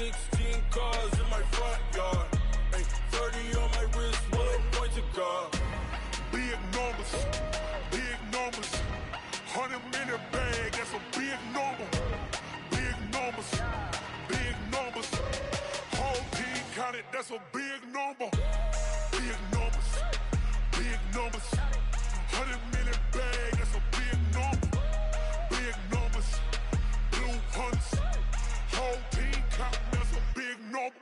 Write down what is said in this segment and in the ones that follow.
16 cars in my front yard. Hey, 30 on my wrist, one point to God. Big numbers, 100-minute bag, that's a big number. Big numbers, whole team counted, that's a big number. Big numbers, 100-minute bag, that's a big number. Big numbers, blue hunts, whole team counting, that's a big number.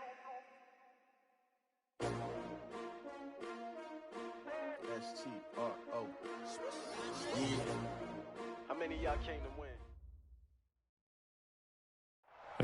STRO. How many of y'all came to win?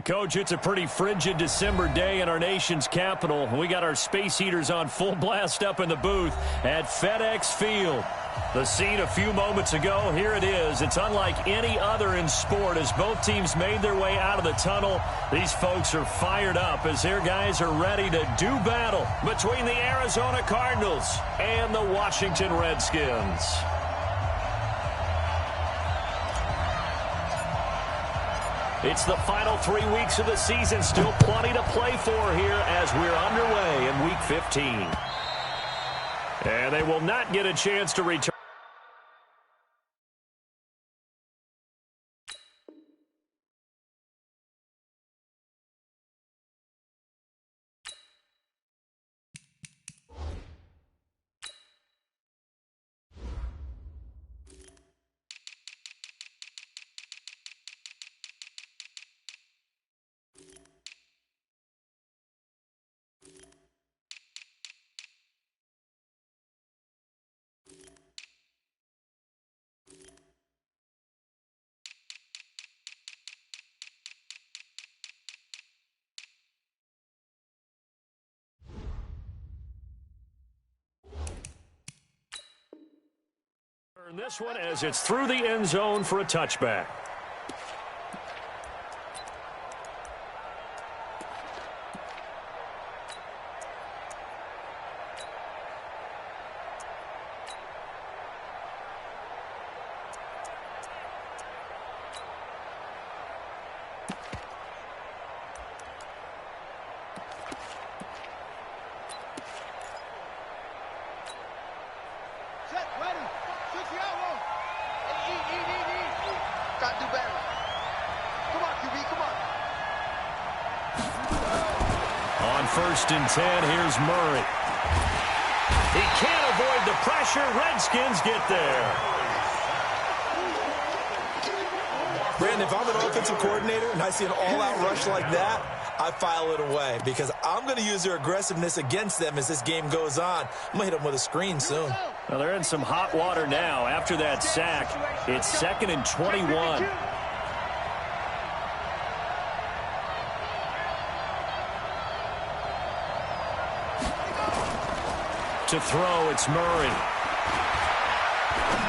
Coach, it's a pretty frigid December day in our nation's capital. We got our space heaters on full blast up in the booth at FedEx Field. The scene a few moments ago, here it is. It's unlike any other in sport as both teams made their way out of the tunnel. These folks are fired up as their guys are ready to do battle between the Arizona Cardinals and the Washington Redskins. It's the final 3 weeks of the season. Still plenty to play for here as we're underway in Week 15. And they will not get a chance to return. This one as it's through the end zone for a touchback. First and 10, here's Murray. He can't avoid the pressure. Redskins get there. Brandon, if I'm an offensive coordinator and I see an all-out rush like that, I file it away because I'm going to use their aggressiveness against them as this game goes on. I'm going to hit them with a screen soon. Well, they're in some hot water now after that sack. It's 2nd and 21. To throw, it's Murray.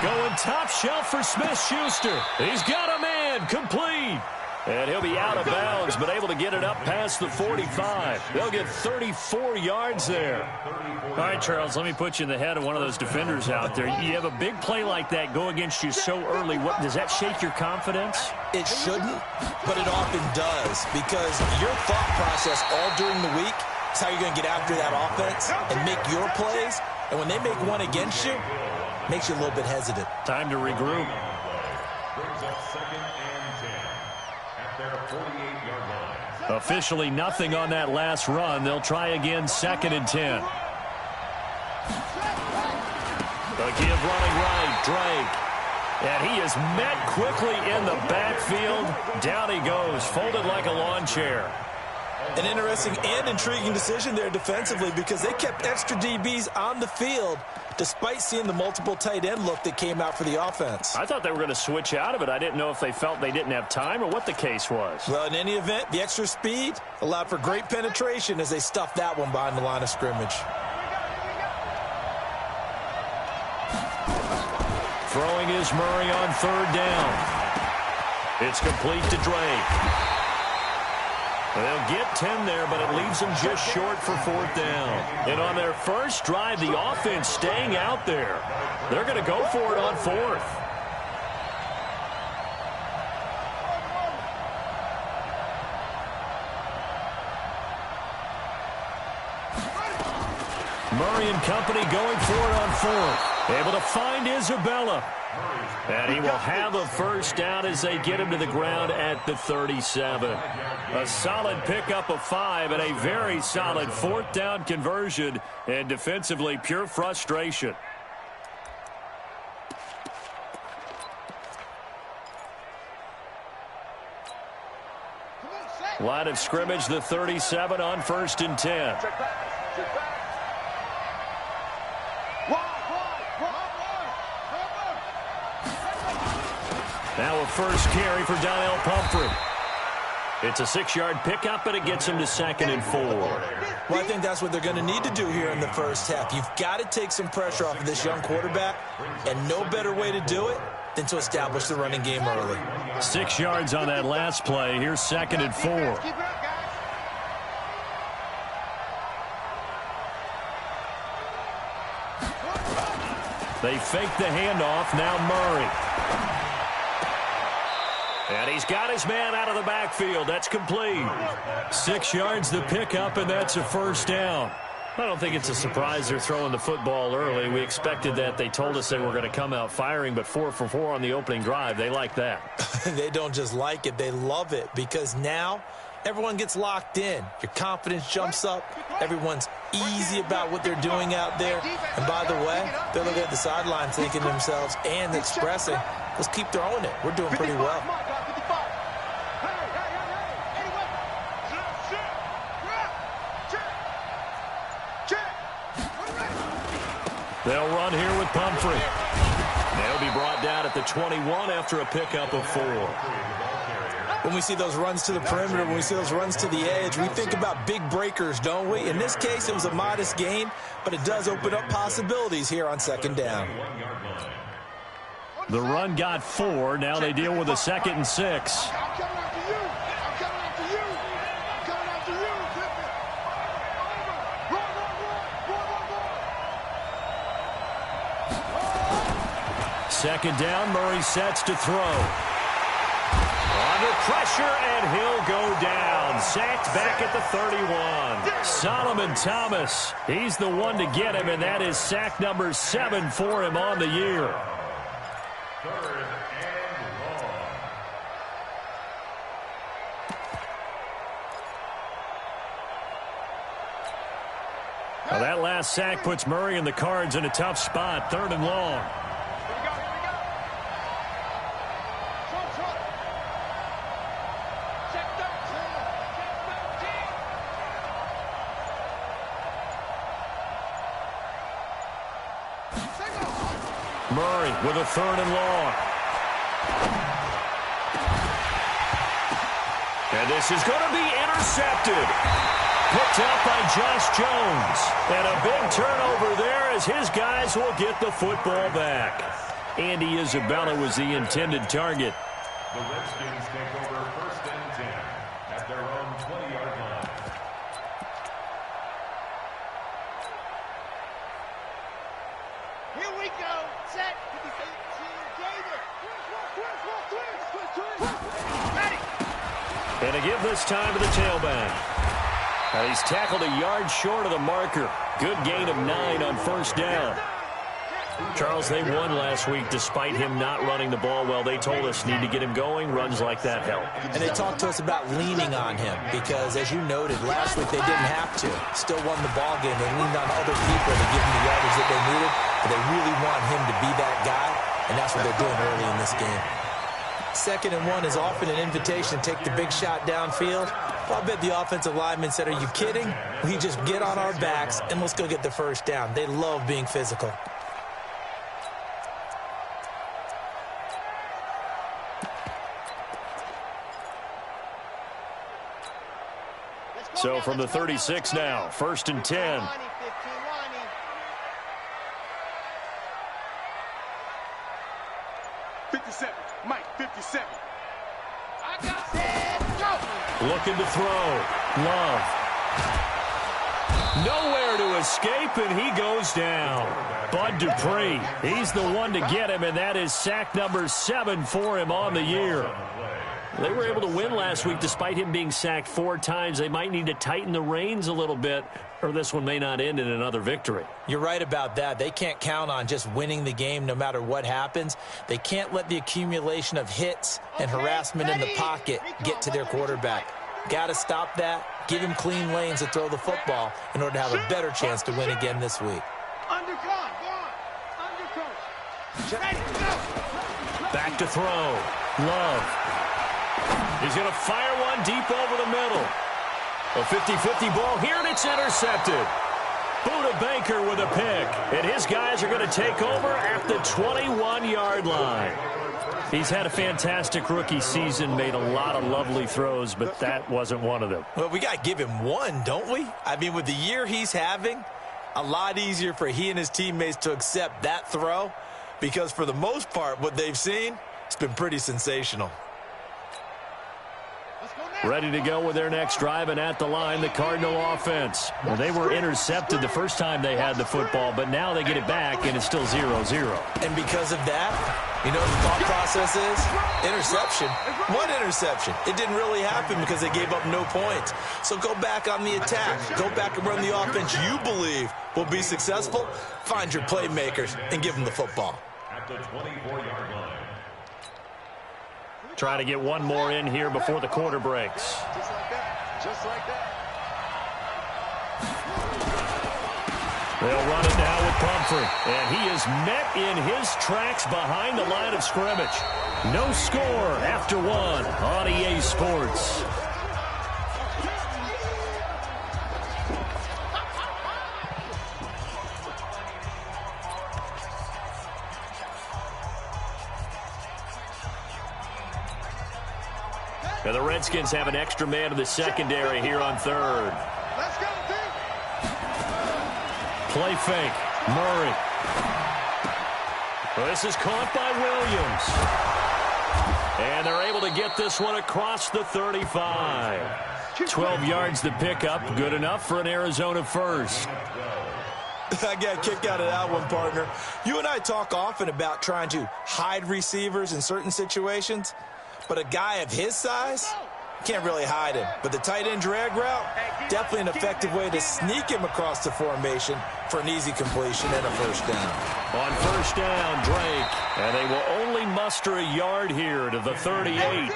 Going top shelf for Smith-Schuster. He's got a man, complete. And he'll be out of bounds, but able to get it up past the 45. They'll get 34 yards there. All right, Charles, let me put you in the head of one of those defenders out there. You have a big play like that go against you so early. What, does that shake your confidence? It shouldn't, but it often does because your thought process all during the week is how you're going to get after that offense and make your plays. And when they make one against you, it makes you a little bit hesitant. Time to regroup. Brings up 2nd and 10 at their 48-yard line. Officially nothing on that last run. They'll try again 2nd and 10. The give running right, Drake. And he is met quickly in the backfield. Down he goes, folded like a lawn chair. An interesting and intriguing decision there defensively because they kept extra DBs on the field despite seeing the multiple tight end look that came out for the offense. I thought they were going to switch out of it. I didn't know if they felt they didn't have time or what the case was. Well, in any event, the extra speed allowed for great penetration as they stuffed that one behind the line of scrimmage. Throwing is Murray on 3rd down. It's complete to Drake. They'll get 10 there, but it leaves them just short for 4th down. And on their first drive, the offense staying out there. They're going to go for it on 4th. Murray and company going for it on fourth. Able to find Isabella. And he will have a first down as they get him to the ground at the 37. A solid pickup of 5 and a very solid fourth down conversion. And defensively, pure frustration. Line of scrimmage, the 37 on 1st and 10. Now a first carry for Donnell Pumphrey. It's a 6-yard pickup, and it gets him to 2nd and 4. Well, I think that's what they're going to need to do here in the first half. You've got to take some pressure off of this young quarterback, and no better way to do it than to establish the running game early. 6 yards on that last play. Here's 2nd and 4. They fake the handoff. Now Murray. And he's got his man out of the backfield. That's complete. 6 yards the pickup, and that's a first down. I don't think it's a surprise they're throwing the football early. We expected that. They told us they were going to come out firing, but 4 for 4 on the opening drive. They like that. They don't just like it. They love it because now everyone gets locked in. Your confidence jumps up. Everyone's easy about what they're doing out there. And by the way, they're looking at the sideline thinking to themselves and expressing, let's keep throwing it. We're doing pretty well. They'll run here with Pumphrey. They'll be brought down at the 21 after a pickup of 4. When we see those runs to the perimeter, when we see those runs to the edge, we think about big breakers, don't we? In this case, it was a modest gain, but it does open up possibilities here on 2nd down. The run got 4. Now they deal with a 2nd and 6. Second down, Murray sets to throw. Under pressure, and he'll go down. Sacked back at the 31. Solomon Thomas, he's the one to get him, and that is sack number 7 for him on the year. 3rd and long. Well, that last sack puts Murray and the Cards in a tough spot. 3rd and long. Murray with a 3rd and long. And this is going to be intercepted. Picked up by Josh Jones. And a big turnover there as his guys will get the football back. Andy Isabella was the intended target. The Redskins take over 1st and 10 at their own 20-yard line. Here we go. Set. Ready. And to give this time to the tailback. He's tackled a yard short of the marker. Good gain of 9 on 1st down. Charles, they won last week despite him not running the ball well. They told us need to get him going. Runs like that help. And they talked to us about leaning on him because, as you noted, last week they didn't have to. Still won the ball game. They leaned on other people to give them the yardage that they needed. But they really want him to be that guy, and that's what they're doing early in this game. 2nd and 1 is often an invitation to take the big shot downfield. Well, I bet the offensive lineman said, are you kidding? We just get on our backs and let's go get the first down. They love being physical. So from the 36 now, 1st and 10. Mike, 57. I got it. Go. Looking to throw. Love. Nowhere to escape, and he goes down. Bud Dupree, he's the one to get him, and that is sack number 7 for him on the year. They were able to win last week despite him being sacked 4 times. They might need to tighten the reins a little bit, or this one may not end in another victory. You're right about that. They can't count on just winning the game no matter what happens. They can't let the accumulation of hits and harassment in the pocket get to their quarterback. Got to stop that, give him clean lanes to throw the football in order to have a better chance to win again this week. Back to throw. Love. He's going to fire one deep over the middle. A 50-50 ball here, and it's intercepted. Buda Baker with a pick, and his guys are going to take over at the 21-yard line. He's had a fantastic rookie season, made a lot of lovely throws, but that wasn't one of them. Well, we got to give him one, don't we? I mean, with the year he's having, a lot easier for he and his teammates to accept that throw, because for the most part, what they've seen, it's been pretty sensational. Ready to go with their next drive, and at the line, the Cardinal offense. Well, they were intercepted the first time they had the football, but now they get it back, and it's still 0-0. And because of that, you know what the thought process is? Interception. One interception. It didn't really happen because they gave up no points. So go back on the attack. Go back and run the offense you believe will be successful. Find your playmakers and give them the football. At the 24-yard line. Try to get one more in here before the quarter breaks. Just like that. Just like that. They'll run it now with Pumphrey. And he is met in his tracks behind the line of scrimmage. No score after one on EA Sports. And the Redskins have an extra man in the secondary here on third. Let's go, dude. Play fake. Murray. Well, this is caught by Williams. And they're able to get this one across the 35. 12 yards to pick up. Good enough for an Arizona first. I got a kick out of that one, partner. You and I talk often about trying to hide receivers in certain situations. But a guy of his size, can't really hide him. But the tight end drag route, definitely an effective way to sneak him across the formation for an easy completion and a first down. On first down, Drake. And they will only muster a yard here to the 38.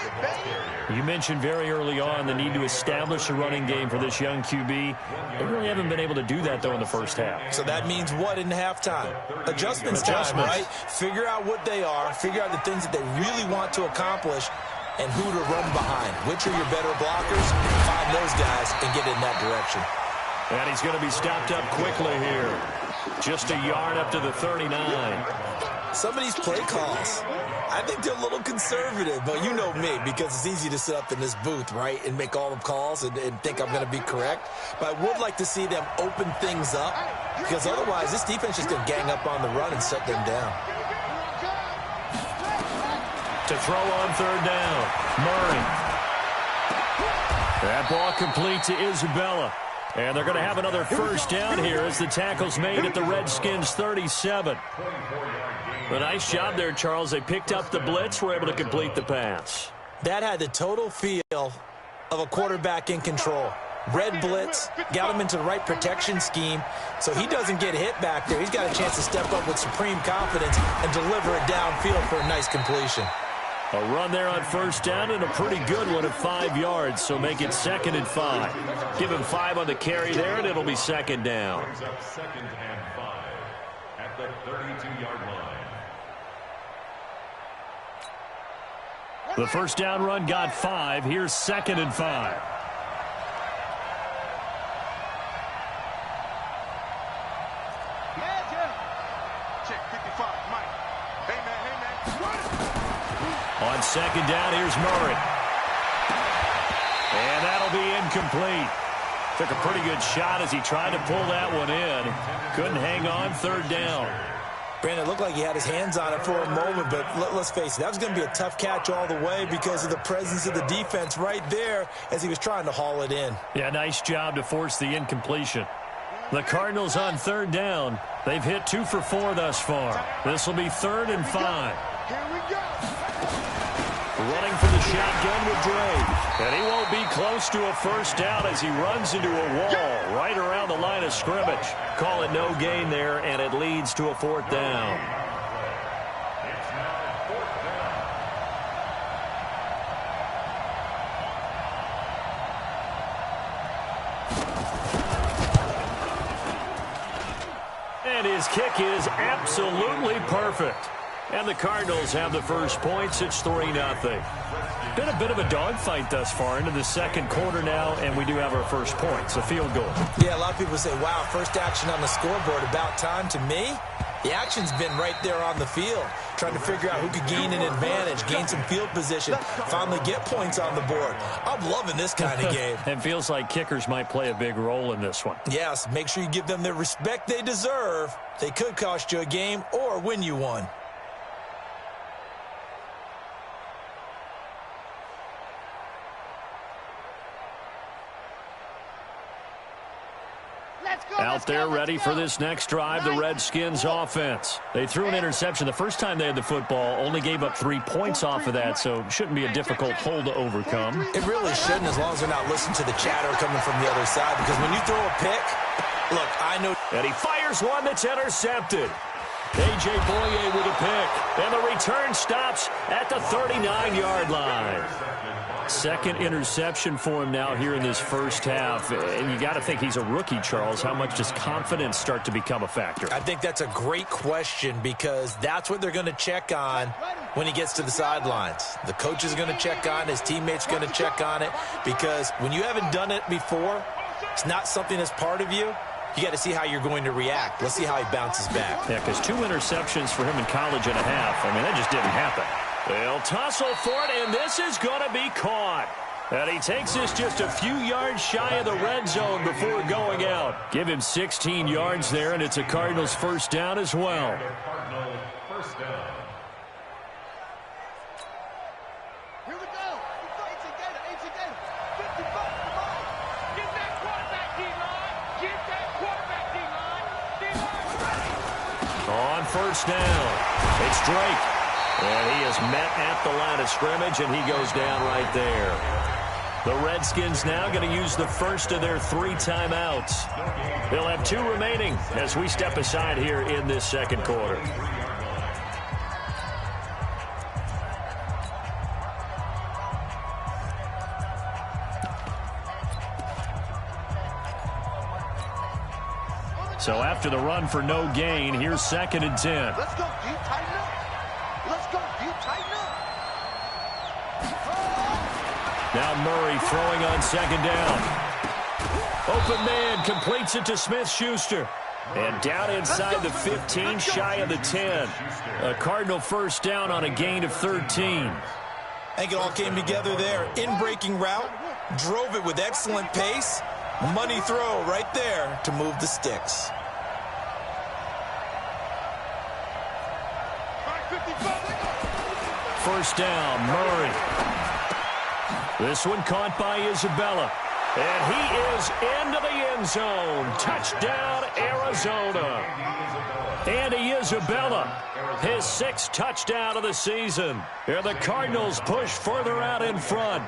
You mentioned very early on the need to establish a running game for this young QB. They really haven't been able to do that, though, in the first half. So that means what in halftime? Adjustments time, right? Figure out what they are. Figure out the things that they really want to accomplish and who to run behind. Which are your better blockers? Find those guys and get in that direction. And he's going to be stopped up quickly here. Just a yard up to the 39. Some of these play calls, I think they're a little conservative, but you know me, because it's easy to sit up in this booth, right, and make all the calls and think I'm going to be correct. But I would like to see them open things up, because otherwise this defense is going to gang up on the run and shut them down. To throw on third down, Murray. That ball complete to Isabella. And they're going to have another first down here as the tackle's made at the Redskins' 37. A nice job there, Charles. They picked up the blitz, were able to complete the pass. That had the total feel of a quarterback in control. Red blitz, got him into the right protection scheme, so he doesn't get hit back there. He's got a chance to step up with supreme confidence and deliver it downfield for a nice completion. A run there on first down and a pretty good one at 5 yards, so make it 2nd and 5. Give him 5 on the carry there, and it'll be second down. Brings up 2nd and 5 at the 32-yard line. The first down run got 5. Here's 2nd and 5. Check 55, Mike. Hey, man. On second down, here's Murray. And that'll be incomplete. Took a pretty good shot as he tried to pull that one in. Couldn't hang on third down. Brandon, it looked like he had his hands on it for a moment, but let's face it, that was going to be a tough catch all the way because of the presence of the defense right there as he was trying to haul it in. Yeah, nice job to force the incompletion. The Cardinals on third down. They've hit 2 for 4 thus far. This will be 3rd and 5. Here we go. running from the shotgun with Dre. And he won't be close to a first down as he runs into a wall right around the line of scrimmage. Call it no gain there, and it leads to a 4th down. And his kick is absolutely perfect. And the Cardinals have the first points. It's 3-0. Been a bit of a dogfight thus far into the second quarter now, and we do have our first points, a field goal. Yeah, a lot of people say, wow, first action on the scoreboard, about time. To me, the action's been right there on the field, trying to figure out who could gain an advantage, gain some field position, finally get points on the board. I'm loving this kind of game. It feels like kickers might play a big role in this one. Yes, make sure you give them the respect they deserve. They could cost you a game or win you one. Out there ready for this next drive, the Redskins offense. They threw an interception the first time they had the football, only gave up 3 points off of that, so it shouldn't be a difficult hole to overcome. It really shouldn't, as long as they're not listening to the chatter coming from the other side, because when you throw a pick, look, I know. And he fires one that's intercepted. A.J. Boye with a pick, and the return stops at the 39-yard line. Second interception for him now here in this first half. And you got to think he's a rookie, Charles. How much does confidence start to become a factor? I think that's a great question, because that's what they're going to check on when he gets to the sidelines. The coach is going to check on it. His teammates are going to check on it, because when you haven't done it before, it's not something that's part of you. You got to see how you're going to react. Let's see how he bounces back. Yeah, because 2 interceptions for him in college and a half. I mean, that just didn't happen. They'll tussle for it, and this is going to be caught. And he takes this just a few yards shy of the red zone before going out. Give him 16 yards there, and it's a Cardinals first down as well. First down. Here we go. 55, 55, come on. Get that quarterback, D-line. Get that quarterback, D-line. D-line. On first down, it's Drake. And he is met at the line of scrimmage, and he goes down right there. The Redskins now going to use the first of their 3 timeouts. They'll have 2 remaining as we step aside here in this second quarter. So after the run for no gain, here's 2nd and 10. Let's go, D. Tighten up. Let's go, D. Tighten up. Now Murray throwing on 2nd down. Open man completes it to Smith-Schuster. And down inside the 15, shy of the 10. A Cardinal first down on a gain of 13. I think it all came together there. In-breaking route, drove it with excellent pace. Money throw right there to move the sticks. First down, Murray. This one caught by Isabella. And he is into the end zone. Touchdown, Arizona. Andy Isabella, his 6th touchdown of the season. And the Cardinals push further out in front.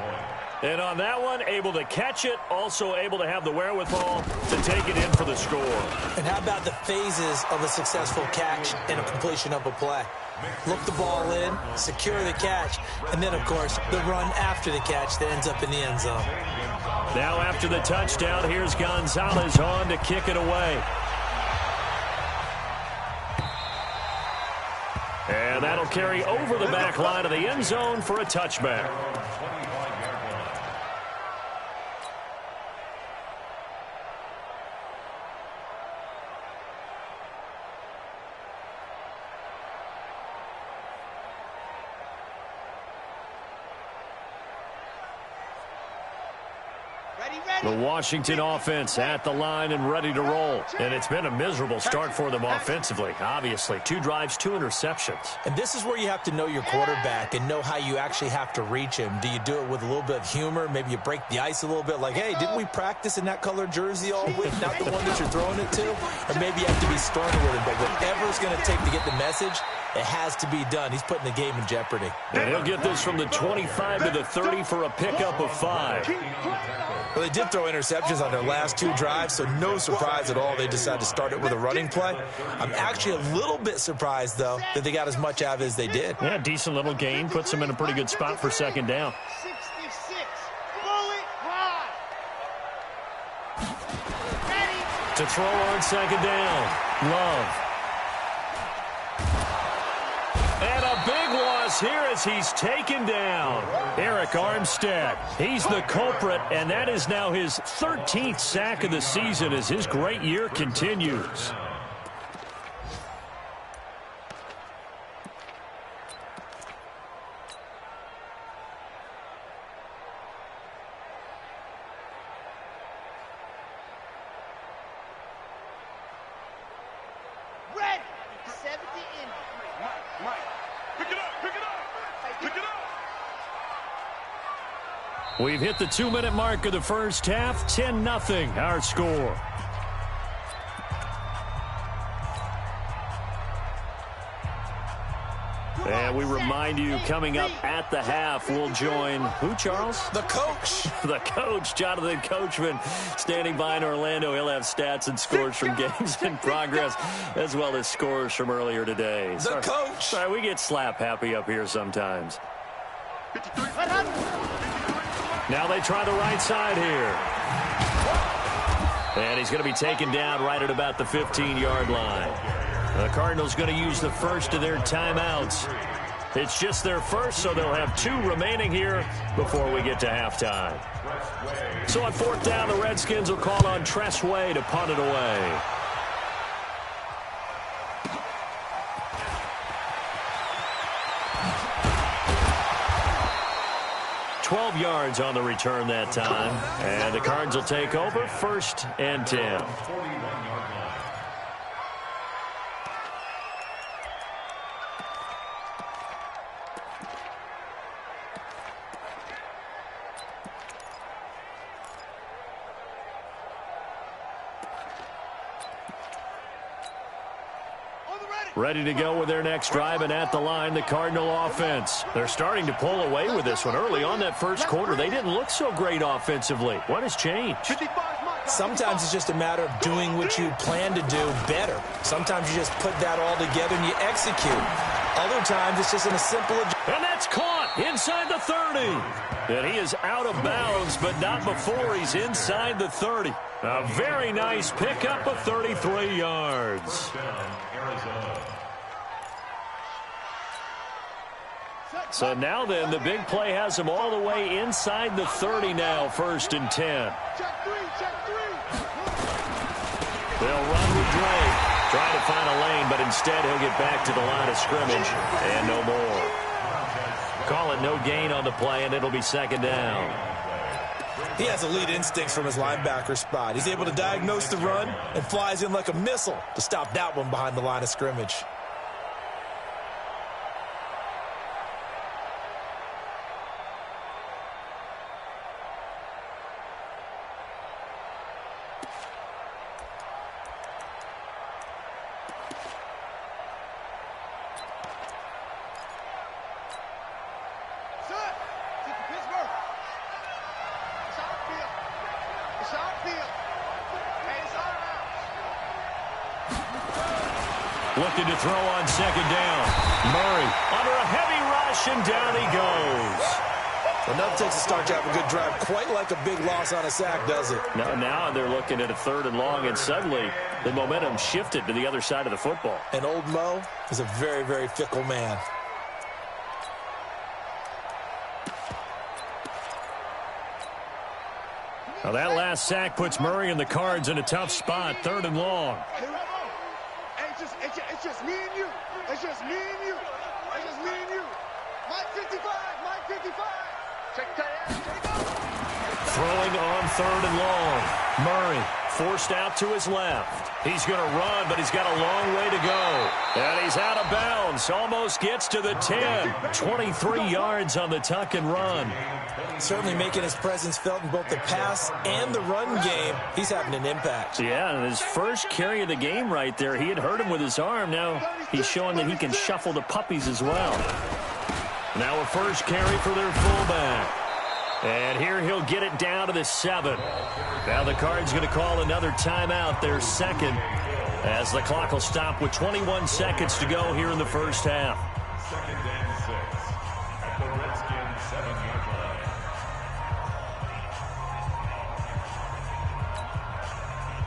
And on that one, able to catch it, also able to have the wherewithal to take it in for the score. And how about the phases of a successful catch and a completion of a play? Look the ball in, secure the catch, and then, of course, the run after the catch that ends up in the end zone. Now after the touchdown, here's Gonzalez on to kick it away. And that'll carry over the back line of the end zone for a touchback. The Washington offense at the line and ready to roll. And it's been a miserable start for them offensively. Obviously, 2 drives, 2 interceptions. And this is where you have to know your quarterback and know how you actually have to reach him. Do you do it with a little bit of humor? Maybe you break the ice a little bit, like, hey, didn't we practice in that color jersey all week, not the one that you're throwing it to? Or maybe you have to be sterner with him. But whatever it's going to take to get the message, It has to be done. He's putting the game in jeopardy. And he'll get this from the 25 to the 30 for a pickup of 5. Well, they did throw interceptions on their last 2 drives, so no surprise at all they decided to start it with a running play. I'm actually a little bit surprised, though, that they got as much out of it as they did. Yeah, decent little gain. Puts them in a pretty good spot for second down. 66. Bullet high. Ready. To throw on second down. Love. And a big loss here as he's taken down. Arik Armstead, he's the culprit, and that is now his 13th sack of the season as his great year continues. Ready. 70 in. Mike, pick it up, pick it up, pick it up. We've hit the 2-minute mark of the first half. 10-0 our score. And we remind you, coming up at the half, we'll join who, Charles? The coach. The coach, Jonathan Coachman, standing by in Orlando. He'll have stats and scores from games in progress, as well as scores from earlier today. The coach. Sorry, we get slap happy up here sometimes. Now they try the right side here. And he's going to be taken down right at about the 15-yard line. The Cardinals going to use the first of their timeouts. It's just their first, so they'll have 2 remaining here before we get to halftime. So on 4th down, the Redskins will call on Tress Way to punt it away. $12 yards on the return that time. And the Cards will take over 1st and 10. Ready to go with their next drive, and at the line, the Cardinal offense. They're starting to pull away with this one. Early on that first quarter, they didn't look so great offensively. What has changed? Sometimes it's just a matter of doing what you plan to do better. Sometimes you just put that all together and you execute. Other times it's just in a simple... And that's caught inside the 30. And he is out of bounds, but not before he's inside the 30. A very nice pickup of 33 yards. So now then, the big play has him all the way inside the 30 now, 1st and 10. Check 3, check 3. They'll run with Drake. Trying to find a lane, but instead he'll get back to the line of scrimmage and no more. Call it no gain on the play, and it'll be 2nd down. He has elite instincts from his linebacker spot. He's able to diagnose the run and flies in like a missile to stop that one behind the line of scrimmage. Looking to throw on 2nd down. Murray under a heavy rush, and down he goes. Well, nothing takes a start to have a good drive quite like a big loss on a sack, does it? Now they're looking at a 3rd and long, and suddenly the momentum shifted to the other side of the football. And old Mo is a very, very fickle man. Now that last sack puts Murray and the Cards in a tough spot, 3rd and long. It's just me and you. It's just me and you. It's just me and you. Mike 55. Mike 55. Check that. Throwing on 3rd and long. Murray forced out to his left. He's going to run, but he's got a long way to go. And he's out of bounds. Almost gets to the 10. 23 yards on the tuck and run. Certainly making his presence felt in both the pass and the run game. He's having an impact. Yeah, and his first carry of the game right there, he had hurt him with his arm. Now he's showing that he can shuffle the puppies as well. Now a first carry for their fullback. And here he'll get it down to the 7. Now the Cards going to call another timeout, their second, as the clock will stop with 21 seconds to go here in the first half. 2nd and 6 at the Redskins 7-yard line.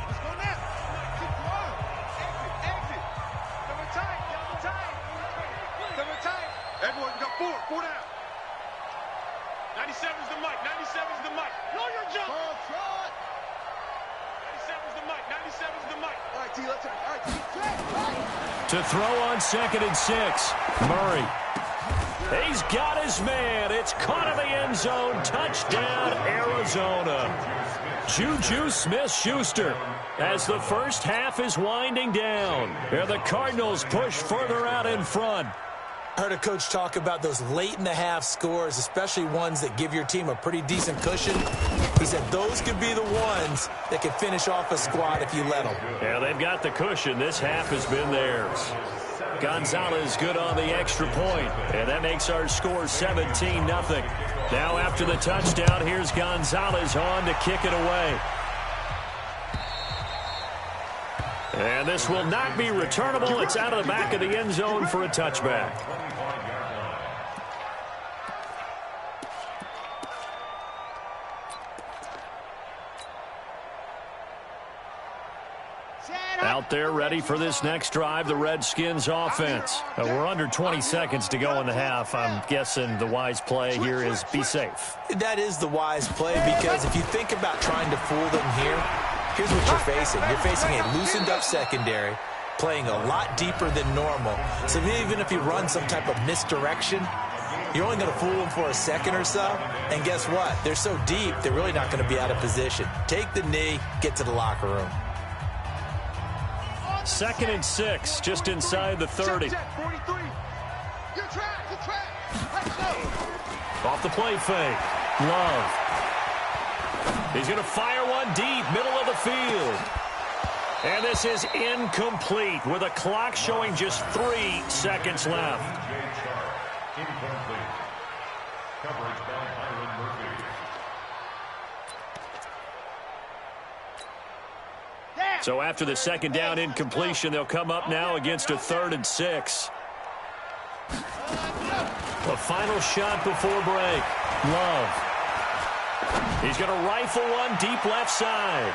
Let's go now. Keep going. Exit. Double time. Everyone, we got 4 down. 97's the mic. 97's the mic. Know your jump. 97's the mic. 97's the mic. All right, T, let's turn. All right, T, track. To throw on 2nd and 6. Murray. He's got his man. It's caught in the end zone. Touchdown, Arizona. Juju Smith-Schuster as the first half is winding down. And the Cardinals push further out in front. I heard a coach talk about those late-in-the-half scores, especially ones that give your team a pretty decent cushion. He said those could be the ones that could finish off a squad if you let them. Yeah, they've got the cushion. This half has been theirs. Gonzalez good on the extra point, and that makes our score 17-0. Now after the touchdown, here's Gonzalez on to kick it away. And this will not be returnable. It's out of the back of the end zone for a touchback. Out there ready for this next drive, the Redskins offense. We're under 20 seconds to go in the half. I'm guessing the wise play here is be safe. That is the wise play, because if you think about trying to fool them here, here's what you're facing. You're facing a loosened-up secondary, playing a lot deeper than normal. So even if you run some type of misdirection, you're only going to fool them for a second or so. And guess what? They're so deep, they're really not going to be out of position. Take the knee, get to the locker room. 2nd and 6, just inside the 30. Check, 43. Your track. Let's go. Off the play fake. Love. He's going to fire one deep, middle of the field. And this is incomplete with a clock showing just 3 seconds left. Incomplete. Coverage by Byron Murphy. So after the 2nd down incompletion, they'll come up now against a 3rd and 6. The final shot before break. Love. He's going to rifle one deep left side.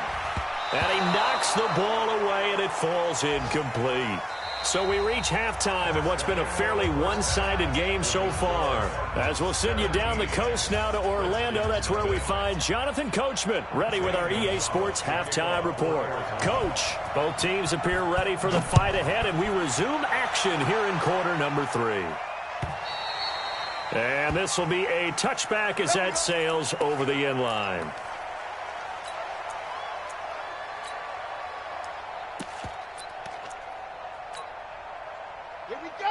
And he knocks the ball away, and it falls incomplete. So we reach halftime in what's been a fairly one-sided game so far. As we'll send you down the coast now to Orlando, that's where we find Jonathan Coachman, ready with our EA Sports Halftime Report. Coach, both teams appear ready for the fight ahead, and we resume action here in quarter number 3. And this will be a touchback as that sails over the end line.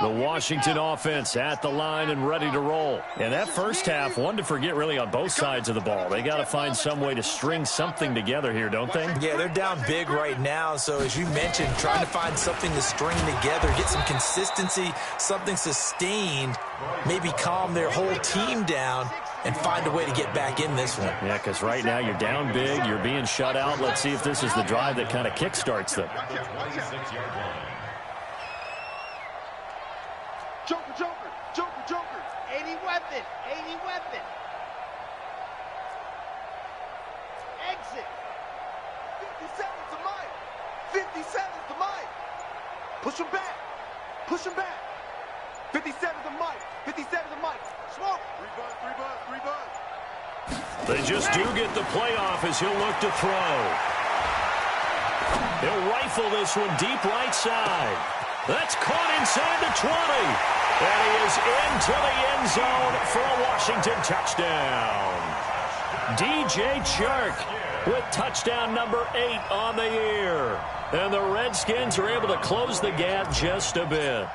The Washington offense at the line and ready to roll. And that first half, one to forget really on both sides of the ball. They got to find some way to string something together here, don't they? Yeah, they're down big right now. So as you mentioned, trying to find something to string together, get some consistency, something sustained, maybe calm their whole team down and find a way to get back in this one. Yeah, because right now you're down big, you're being shut out. Let's see if this is the drive that kind of kickstarts them. 26-yard line. Joker. 80 weapon. Exit. 57's the mic. 57's the mic. Push him back. 57's the mic. 57's the mic. Smoke. 3 buns. They just do get the playoff as he'll look to throw. He'll rifle this one deep right side. That's caught inside the 20. And he is into the end zone for a Washington touchdown. DJ Chark with touchdown number 8 on the year. And the Redskins are able to close the gap just a bit.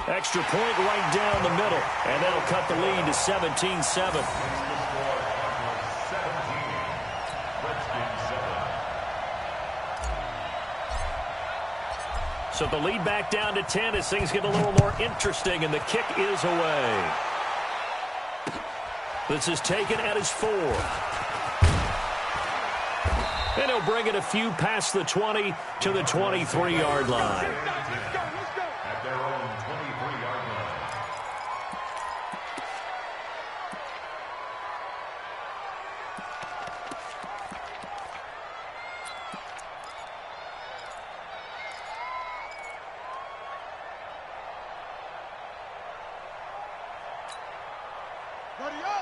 Extra point right down the middle, and that'll cut the lead to 17-7. So the lead back down to 10 as things get a little more interesting, and the kick is away. This is taken at his 4. And he'll bring it a few past the 20 to the 23-yard line. At their own 23-yard line.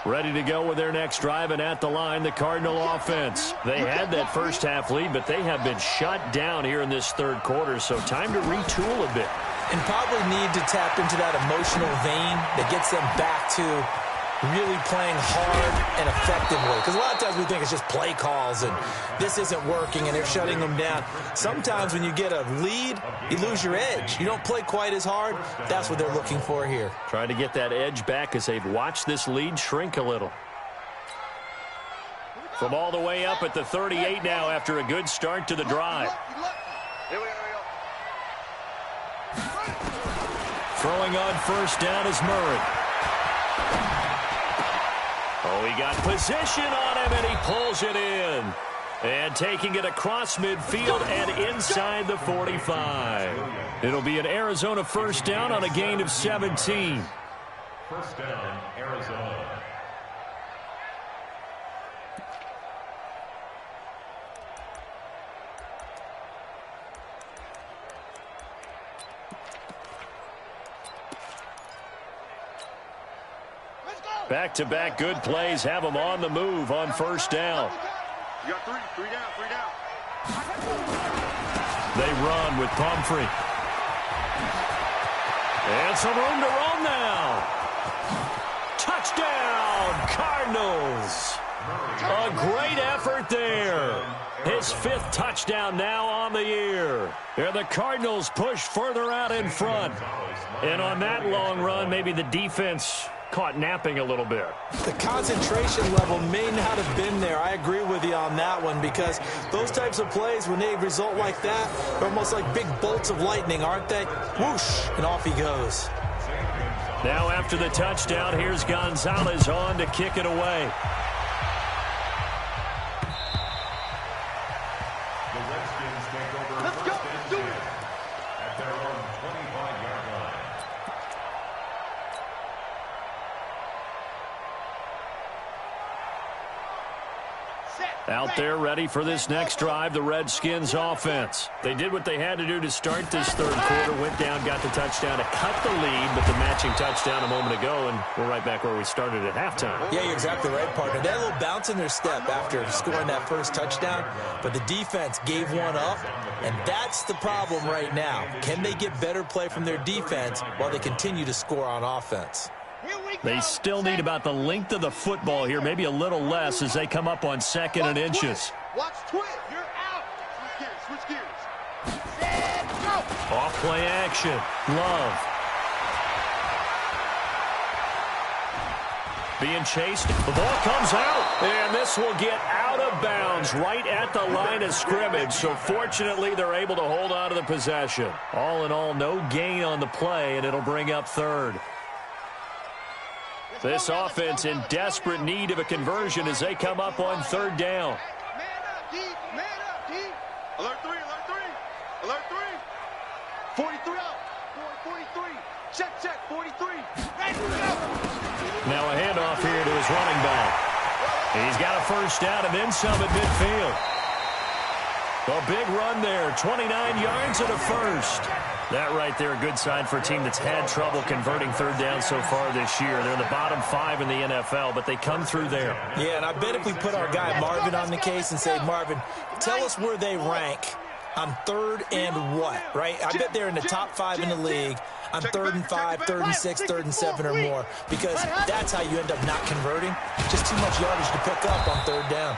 Ready to go with their next drive, and at the line, the Cardinal offense. They had that first half lead, but they have been shut down here in this third quarter, so time to retool a bit. And probably need to tap into that emotional vein that gets them back to really playing hard and effectively. Because a lot of times we think it's just play calls and this isn't working and they're shutting them down. Sometimes when you get a lead, you lose your edge. You don't play quite as hard. That's what they're looking for here. Trying to get that edge back as they've watched this lead shrink a little. From all the way up at the 38 now after a good start to the drive. Here we go. Throwing on first down is Murray. Oh, he got position on him, and he pulls it in. And taking it across midfield and inside the 45. It'll be an Arizona first down on a gain of 17. First down, Arizona. Back-to-back good plays have them on the move on first down. You got three down. They run with Pumphrey. And some room to roam now. Touchdown, Cardinals. A great effort there. His 5th touchdown now on the year. And the Cardinals push further out in front. And on that long run, maybe the defense caught napping a little bit. The concentration level may not have been there. I agree with you on that one, because those types of plays, when they result like that, they're almost like big bolts of lightning, aren't they? Whoosh, and off he goes. Now after the touchdown, here's Gonzalez on to kick it away. The Redskins take over first and 10 at their own 25-yard line. Out there ready for this next drive, the Redskins offense. They did what they had to do to start this third quarter, went down, got the touchdown to cut the lead, but the matching touchdown a moment ago, and we're right back where we started at halftime. Yeah, you're exactly right, partner. They had a little bounce in their step after scoring that first touchdown, but the defense gave one up, and that's the problem right now. Can they get better play from their defense while they continue to score on offense? They still need about the length of the football here, maybe a little less as they come up on 2nd and inches. Watch twist. You're out. Switch gears. Set, go. Off play action. Love. Being chased. The ball comes out. And this will get out of bounds right at the line of scrimmage. So fortunately, they're able to hold on to the possession. All in all, no gain on the play, and it'll bring up 3rd. This offense in desperate need of a conversion as they come up on 3rd down. Man up, D. Man up, D. Alert 3. 43 out. 43. Check, 43. Ready to go. Now a handoff here to his running back. He's got a first down and then some at midfield. A big run there, 29 yards and a first. That right there, a good sign for a team that's had trouble converting 3rd down so far this year. They're in the bottom 5 in the NFL, but they come through there. Yeah, and I bet if we put our guy Marvin on the case and say, Marvin, tell us where they rank On 3rd and what, right? I bet they're in the top 5 in the league. On 3rd and 5, 3rd and 6, 3rd and 7 or more, because that's how you end up not converting. Just too much yardage to pick up on 3rd down.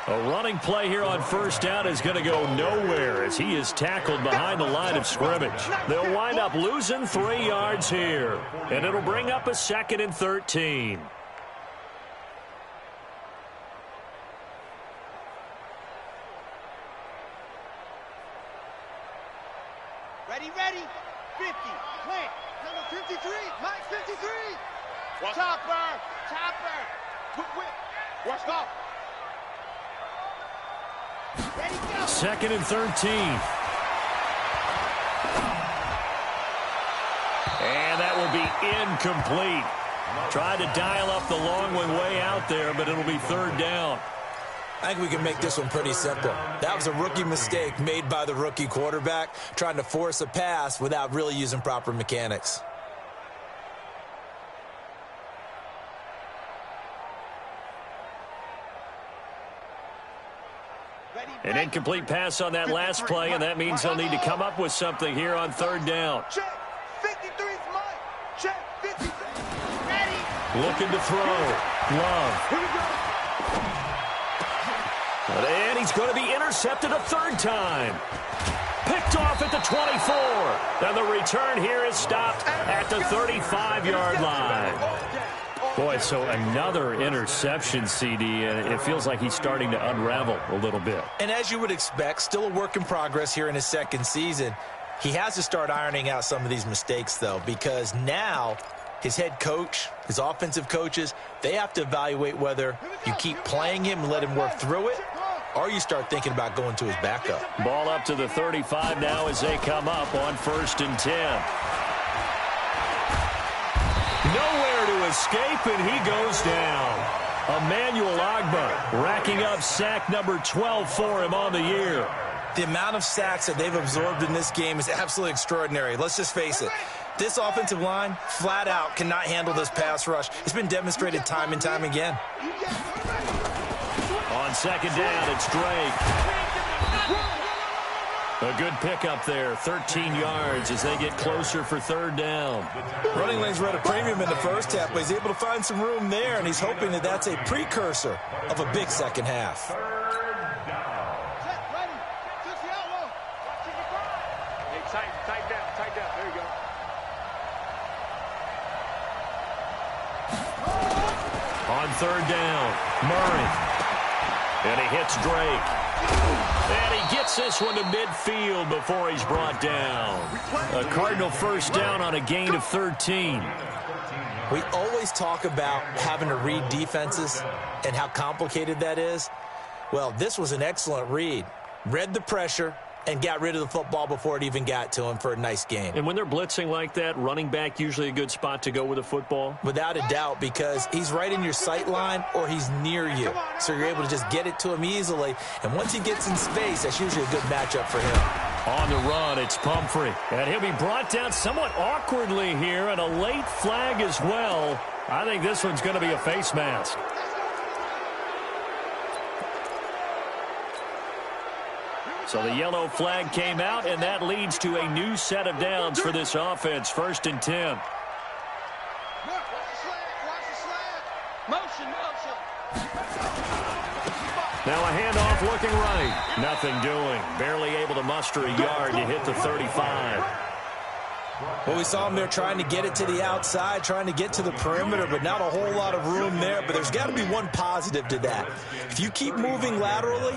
A running play here on 1st down is going to go nowhere as he is tackled behind the line of scrimmage. They'll wind up losing 3 yards here, and it'll bring up a 2nd and 13. Ready, 50, plant, number 53, Mike 53. Chopper, quick whip, watch go. Ready, go. 2nd and 13. And that will be incomplete. Tried to dial up the long one way out there, but it'll be 3rd down. I think we can make this one pretty simple. That was a rookie mistake made by the rookie quarterback, trying to force a pass without really using proper mechanics. An incomplete pass on that last play, and that means they'll need to come up with something here on 3rd down. Check, 53's Mike. Check, 53. Ready. Looking to throw. Love. Here we go. And he's going to be intercepted a 3rd time. Picked off at the 24. And the return here is stopped at the 35-yard line. Boy, so another interception, CD, and it feels like he's starting to unravel a little bit. And as you would expect, still a work in progress here in his 2nd season. He has to start ironing out some of these mistakes, though, because now his head coach, his offensive coaches, they have to evaluate whether you keep playing him and let him work through it, or you start thinking about going to his backup. Ball up to the 35 now as they come up on 1st and 10. Nowhere to escape, and he goes down. Emmanuel Ogbah racking up sack number 12 for him on the year. The amount of sacks that they've absorbed in this game is absolutely extraordinary. Let's just face it. This offensive line, flat out, cannot handle this pass rush. It's been demonstrated time and time again. On 2nd down, it's Drake. A good pickup there, 13 yards as they get closer for 3rd down. Running lanes were at a premium in the first half, but he's able to find some room there, and he's hoping that that's a precursor of a big second half. Tight down. There you go. On 3rd down, Murray. And he hits Drake. And he gets this one to midfield before he's brought down. A Cardinal 1st down on a gain of 13. We always talk about having to read defenses and how complicated that is. Well, this was an excellent read. Read the pressure and got rid of the football before it even got to him for a nice game. And when they're blitzing like that, running back usually a good spot to go with a football? Without a doubt, because he's right in your sight line or he's near you. So you're able to just get it to him easily. And once he gets in space, that's usually a good matchup for him. On the run, it's Pumphrey. And he'll be brought down somewhat awkwardly here, and a late flag as well. I think this one's going to be a face mask. So the yellow flag came out, and that leads to a new set of downs for this offense. 1st and 10. Motion. Now a handoff looking right. Nothing doing. Barely able to muster a yard to hit the 35. Well, we saw him there trying to get it to the outside, trying to get to the perimeter, but not a whole lot of room there. But there's got to be one positive to that. If you keep moving laterally,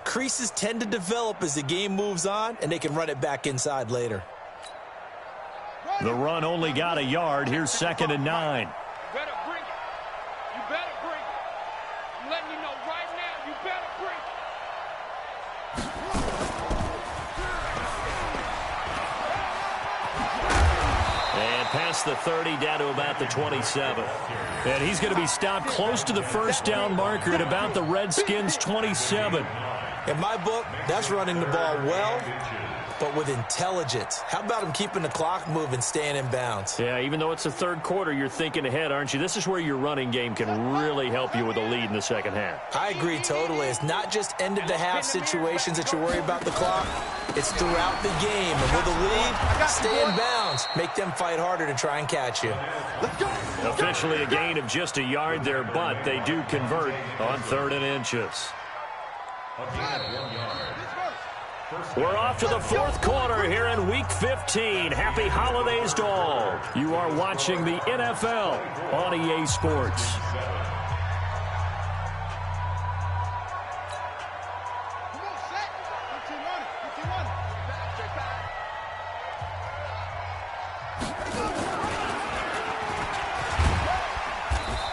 creases tend to develop as the game moves on, and they can run it back inside later. The run only got a yard. Here's 2nd and 9. You better bring it. You better bring it. I'm letting you know right now, you better bring it. And past the 30, down to about the 27. And he's going to be stopped close to the 1st down marker at about the Redskins' 27. In my book, that's running the ball well but with intelligence. How about him keeping the clock moving, staying in bounds? Yeah, even though it's the third quarter, you're thinking ahead, aren't you? This is where your running game can really help you with a lead in the second half. I agree totally. It's not just end-of-the-half situations that you worry about the clock. It's throughout the game. And with a lead, stay in bounds. Make them fight harder to try and catch you. Officially a gain of just a yard there, but they do convert on 3rd and inches. We're off to the 4th quarter here in Week 15. Happy holidays to all. You are watching the NFL on EA Sports.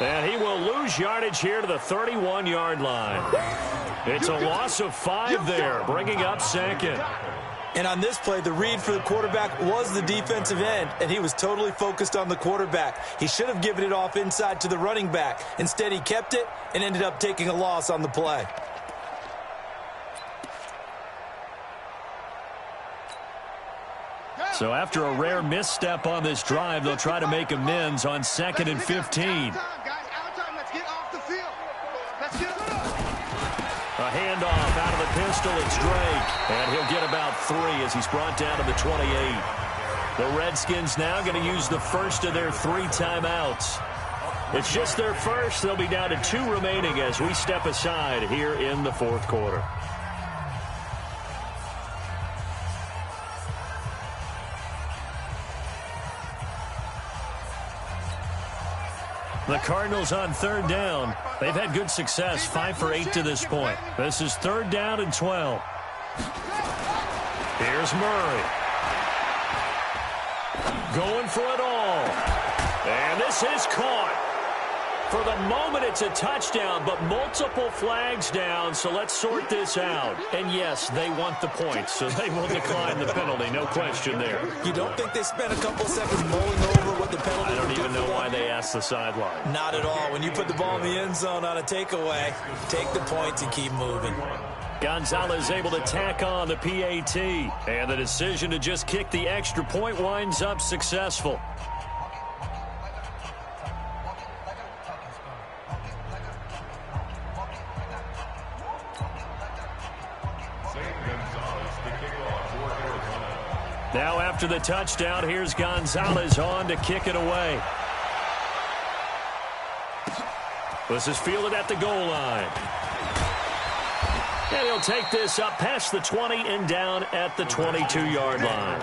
And he will lose yardage here to the 31-yard line. It's a loss of 5 there, bringing up 2nd. And on this play, the read for the quarterback was the defensive end, and he was totally focused on the quarterback. He should have given it off inside to the running back. Instead, he kept it and ended up taking a loss on the play. So after a rare misstep on this drive, they'll try to make amends on 2nd and 15. A handoff out of the pistol. It's Drake. And he'll get about 3 as he's brought down to the 28. The Redskins now going to use the first of their 3 timeouts. It's just their first. They'll be down to 2 remaining as we step aside here in the 4th quarter. The Cardinals on 3rd down. They've had good success, 5 for 8 to this point. This is 3rd down and 12. Here's Murray. Going for it all. And this is caught. For the moment, it's a touchdown, but multiple flags down, so let's sort this out. And yes, they want the points, so they will decline the penalty, no question there. You don't think they spent a couple seconds mulling over what the penalty I don't would even do know for why them? they asked the sideline. Not at all. When you put the ball in the end zone on a takeaway, take the points and keep moving. Gonzalez able to tack on the PAT, and the decision to just kick the extra point winds up successful. Now after the touchdown, here's Gonzalez on to kick it away. This is fielded at the goal line. And he'll take this up past the 20 and down at the 22-yard line.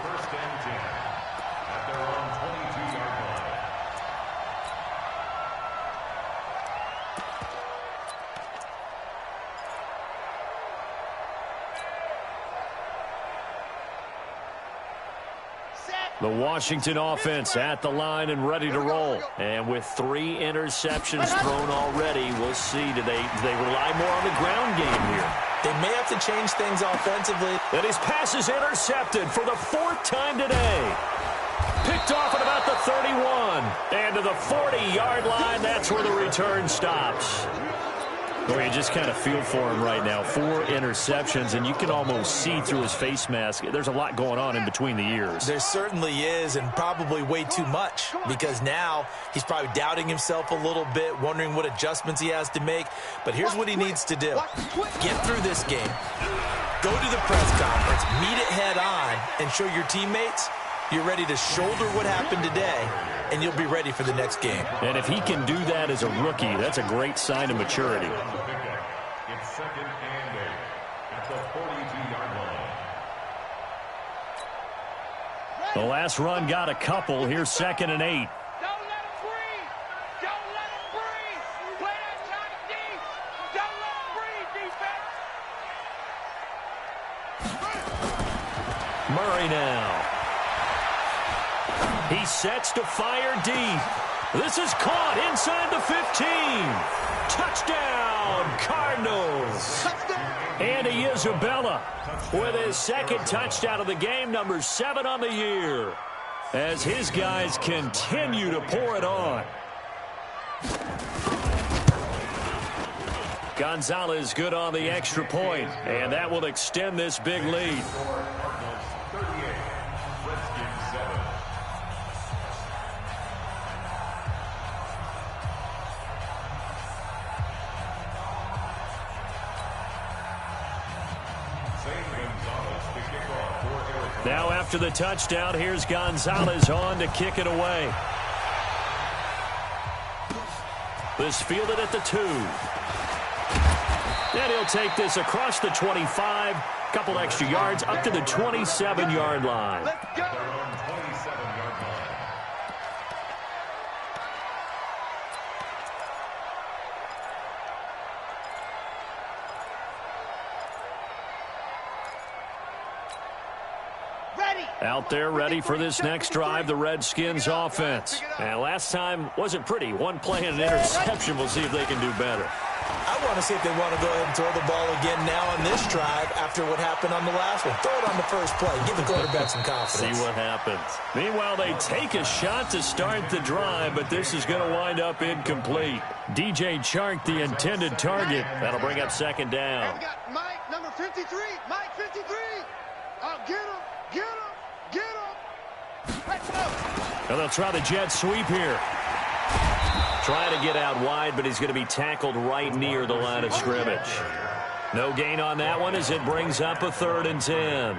The Washington offense at the line and ready to roll. And with 3 interceptions thrown already, we'll see. Do they rely more on the ground game here? They may have to change things offensively. And his pass is intercepted for the 4th time today. Picked off at about the 31. And to the 40-yard line, that's where the return stops. Well, you just kind of feel for him right now. 4 interceptions, and you can almost see through his face mask. There's a lot going on in between the ears. There certainly is, and probably way too much, because now he's probably doubting himself a little bit, wondering what adjustments he has to make. But here's what he needs to do. Get through this game. Go to the press conference, meet it head on, and show your teammates you're ready to shoulder what happened today, and you'll be ready for the next game. And if he can do that as a rookie, that's a great sign of maturity. It's 2nd and 8 at the 42-yard line. The last run got a couple. Here's 2nd and 8. Don't let him breathe. Don't let him breathe. Play that tight deep. Don't let him breathe, defense. Murray now. He sets to fire deep. This is caught inside the 15. Touchdown, Cardinals. Andy Isabella with his 2nd touchdown of the game, number 7 on the year, as his guys continue to pour it on. Gonzalez good on the extra point, and that will extend this big lead. Now after the touchdown, here's Gonzalez on to kick it away. This fielded at the 2. And he'll take this across the 25. Couple extra yards up to the 27-yard line. Let's go. Out there ready for this next drive, the Redskins offense. And last time wasn't pretty. One play and an interception. We'll see if they can do better. I want to see if they want to go ahead and throw the ball again now on this drive after what happened on the last one. Throw it on the first play. Give the quarterback some confidence. See what happens. Meanwhile, they take a shot to start the drive, but this is going to wind up incomplete. DJ Chark, the intended target. That'll bring up second down. We got Mike, number 53. Mike, 53. Oh, get him. Get him. Get him. Let's go. And they'll try the jet sweep here. Trying to get out wide, but he's going to be tackled right near the line of scrimmage. No gain on that one as it brings up a 3rd and 10.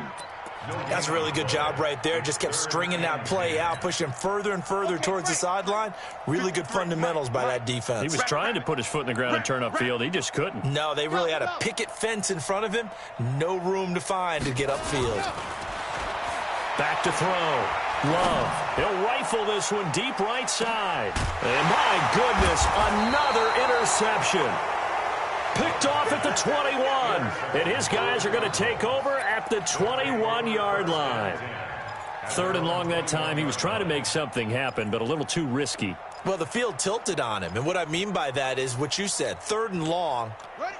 That's a really good job right there. Just kept stringing that play out, pushing further and further towards the sideline. Really good fundamentals by that defense. He was trying to put his foot in the ground and turn upfield. He just couldn't. No, they really had a picket fence in front of him. No room to find to get upfield. Back to throw. Love. He'll rifle this one deep right side. And my goodness, another interception. Picked off at the 21. And his guys are going to take over at the 21-yard line. 3rd and long that time. He was trying to make something happen, but a little too risky. Well, the field tilted on him. And what I mean by that is what you said. 3rd and long.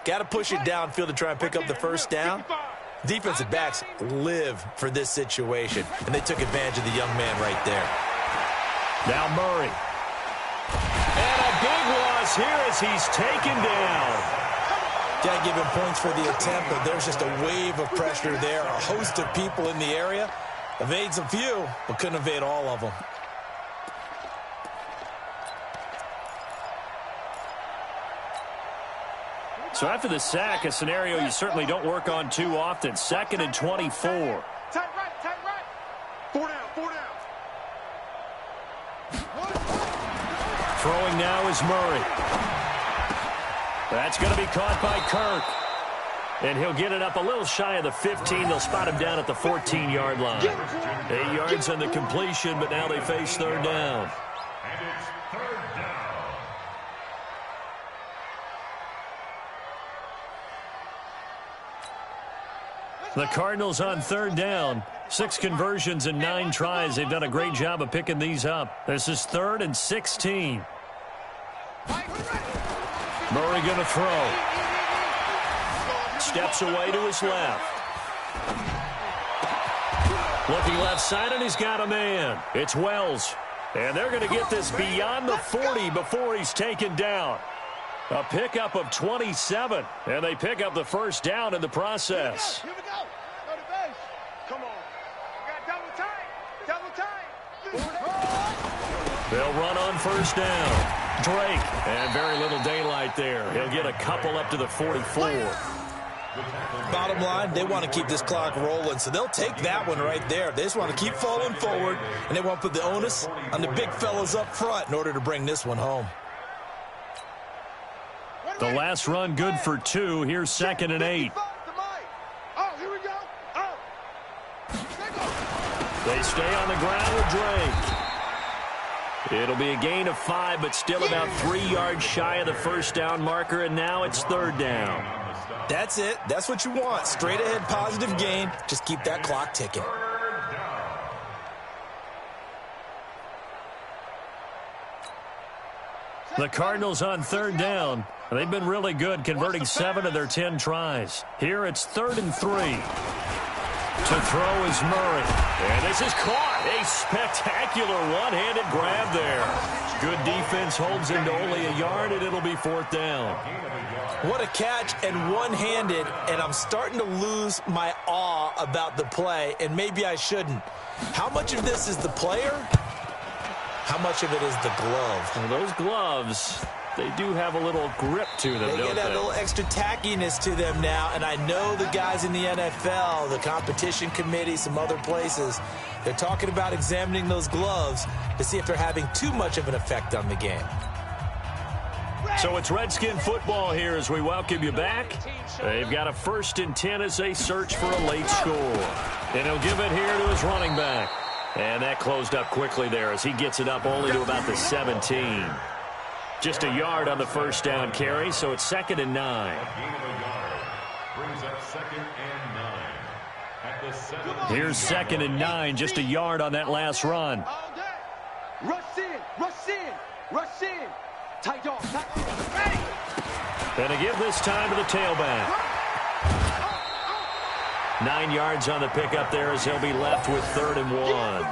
Got to push it downfield to try and pick up the first down. Defensive backs live for this situation, and they took advantage of the young man right there. Now Murray. And a big loss here as he's taken down. Got to give him points for the attempt, but there's just a wave of pressure there. A host of people in the area. Evades a few, but couldn't evade all of them. So after the sack, a scenario you certainly don't work on too often. 2nd and 24. Tight right, tight right. 4 down, 4 down. Throwing now is Murray. That's going to be caught by Kirk. And he'll get it up a little shy of the 15. They'll spot him down at the 14-yard line. 8 yards on the completion, but now they face 3rd down. And it's 3rd down. The Cardinals on 3rd down. 6 conversions and 9 tries. They've done a great job of picking these up. This is 3rd and 16. Murray going to throw. Steps away to his left. Looking left side, and he's got a man. It's Wells. And they're going to get this beyond the 40 before he's taken down. A pickup of 27, and they pick up the first down in the process. Here we go. Go to base. Come on. We got double time. They'll run on first down. Drake, and very little daylight there. He'll get a couple up to the 44. Bottom line, they want to keep this clock rolling, so they'll take that one right there. They just want to keep falling forward, and they want to put the onus on the big fellas up front in order to bring this one home. The last run good for 2. Here's 2nd and 8. Oh, here we go. Oh. They stay on the ground with Drake. It'll be a gain of 5, but still about 3 yards shy of the first down marker, and now it's 3rd down. That's it. That's what you want. Straight ahead positive gain. Just keep that clock ticking. The Cardinals on 3rd down. They've been really good, converting 7 of their 10 tries. Here it's 3rd and 3. To throw is Murray. And this is caught. A spectacular one-handed grab there. Good defense holds him to only a yard, and it'll be 4th down. What a catch, and one-handed, and I'm starting to lose my awe about the play, and maybe I shouldn't. How much of this is the player? How much of it is the glove? Well, those gloves, they do have a little grip to them, They don't get that they? little extra tackiness to them now, and I know the guys in the NFL, the competition committee, some other places, they're talking about examining those gloves to see if they're having too much of an effect on the game. So it's Redskin football here as we welcome you back. They've got a 1st and 10 as they search for a late score. And he'll give it here to his running back. And that closed up quickly there as he gets it up only to about the 17. Just a yard on the 1st down carry, so it's 2nd and 9. Gain of a yard brings up 2nd and 9. At the 7. Here's 2nd and 9, just a yard on that last run. All day. Rush in, rush in, rush in. Tight dog, tight dog. Ready. And to give this time to the tailback. 9 yards on the pickup there as he'll be left with 3rd and 1.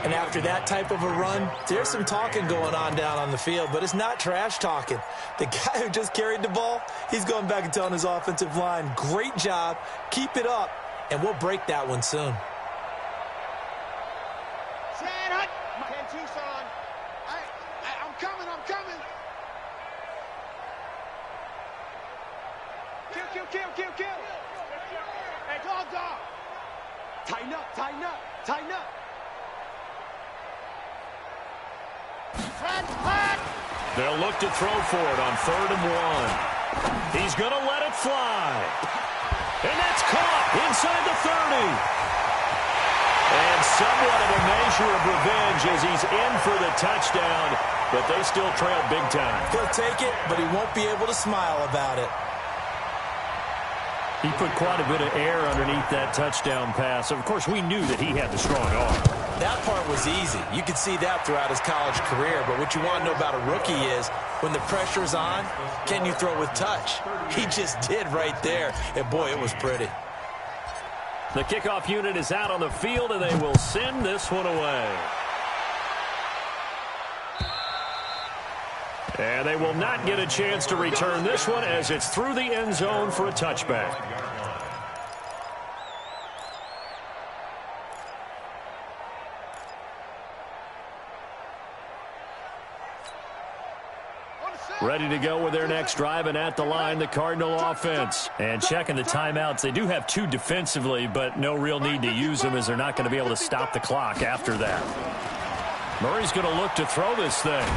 And after that type of a run, there's some talking going on down on the field, but it's not trash talking. The guy who just carried the ball, he's going back and telling his offensive line, great job, keep it up, and we'll break that one soon. Sled hut. 10-2, son. I'm coming, I'm coming. Kill. Hey, dog. Tighten up. They'll look to throw for it on 3rd and 1. He's going to let it fly. And that's caught inside the 30. And somewhat of a measure of revenge as he's in for the touchdown, but they still trail big time. He'll take it, but he won't be able to smile about it. He put quite a bit of air underneath that touchdown pass. Of course, we knew that he had the strong arm. That part was easy. You could see that throughout his college career. But what you want to know about a rookie is when the pressure's on, can you throw with touch? He just did right there. And, boy, it was pretty. The kickoff unit is out on the field, and they will send this one away. And they will not get a chance to return this one as it's through the end zone for a touchback. Ready to go with their next drive, and at the line, the Cardinal offense. And checking the timeouts, they do have 2 defensively, but no real need to use them as they're not going to be able to stop the clock after that. Murray's going to look to throw this thing.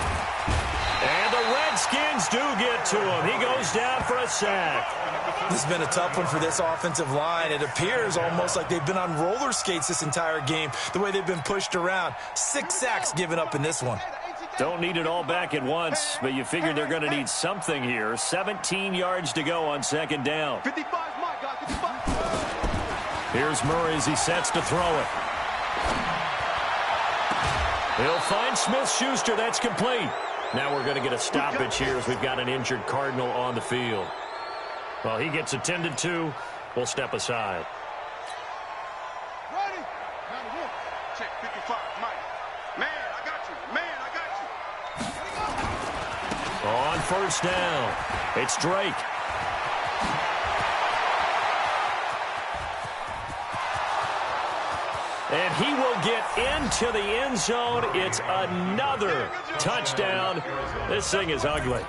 And the Redskins do get to him. He goes down for a sack. This has been a tough one for this offensive line. It appears almost like they've been on roller skates this entire game, the way they've been pushed around. 6 sacks given up in this one. Don't need it all back at once, but you figure they're going to need something here. 17 yards to go on 2nd down. 55 my guy, 55. Here's Murray as he sets to throw it. He'll find Smith-Schuster. That's complete. Now we're going to get a stoppage here as we've got an injured Cardinal on the field. Well, he gets attended to. We'll step aside. Ready. 91. Check 55, Mike. Man, I got you. On 1st down, it's Drake. And he will get into the end zone. It's another touchdown. This thing is ugly.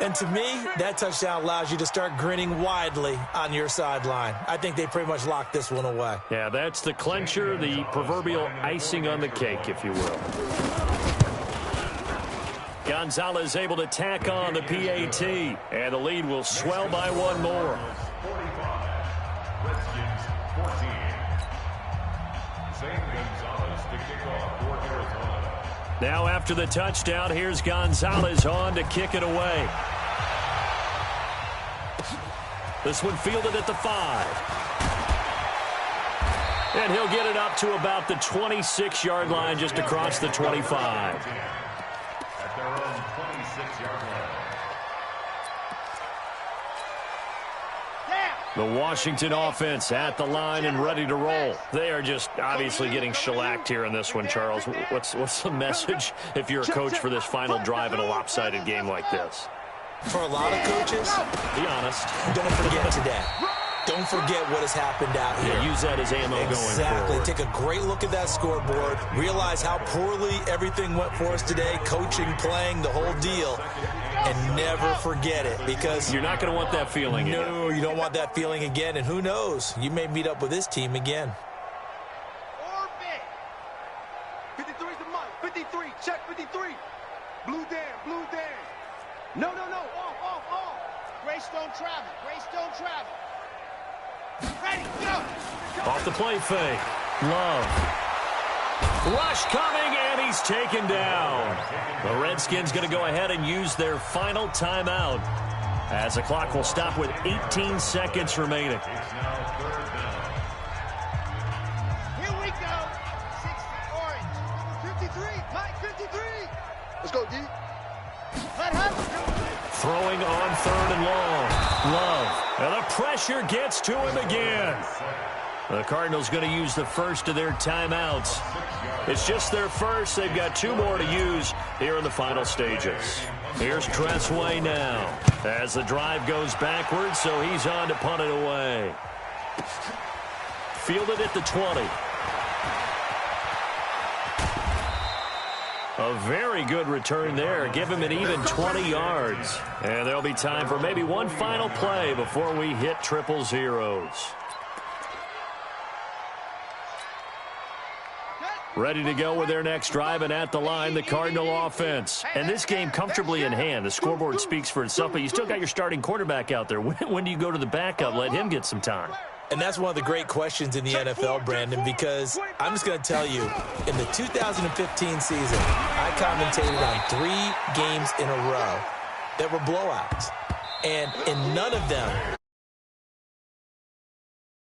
And to me, that touchdown allows you to start grinning widely on your sideline. I think they pretty much locked this one away. Yeah, that's the clincher, the proverbial icing on the cake, if you will. Gonzalez able to tack on the PAT, and the lead will swell by 1 more. 45. Redskins 14. Zane Gonzalez to kick off for Arizona. Now after the touchdown, here's Gonzalez on to kick it away. This one fielded at the 5. And he'll get it up to about the 26-yard line, just across the 25. At their own 26-yard line. The Washington offense at the line and ready to roll. They are just obviously getting shellacked here in this one, Charles. What's the message if you're a coach for this final drive in a lopsided game like this? For a lot of coaches, Be honest. don't forget today. Don't forget what has happened out here. Yeah, use that as ammo going Exactly. forward. Take a great look at that scoreboard. Realize how poorly everything went for us today. Coaching, playing, the whole deal. and never forget it, because You're not going to want that feeling again. no, you don't want that feeling again, and who knows, you may meet up with this team again. Orbit. 53 is the mark. 53. Check 53. Blue down. No. Off. Greystone travel. Ready, go. Off the play fake. Love. Rush coming, and he's taken down. The Redskins going to go ahead and use their final timeout, as the clock will stop with 18 seconds remaining. Here we go. 60 orange. 53. Mike 53. Let's go, D. Let happen. Throwing on 3rd and long. Love. And the pressure gets to him again. The Cardinals going to use the first of their timeouts. It's just their first. They've got 2 more to use here in the final stages. Here's Tressway now, as the drive goes backwards, so he's on to punt it away. Fielded at the 20. A very good return there. Give him an even 20 yards. And there'll be time for maybe one final play before we hit triple zeros. Ready to go with their next drive, and at the line, the Cardinal offense. And this game comfortably in hand. The scoreboard speaks for itself, but you still got your starting quarterback out there. When do you go to the backup? Let him get some time. And that's one of the great questions in the NFL, Brandon, because I'm just going to tell you, in the 2015 season, I commentated on 3 games in a row that were blowouts. And in none of them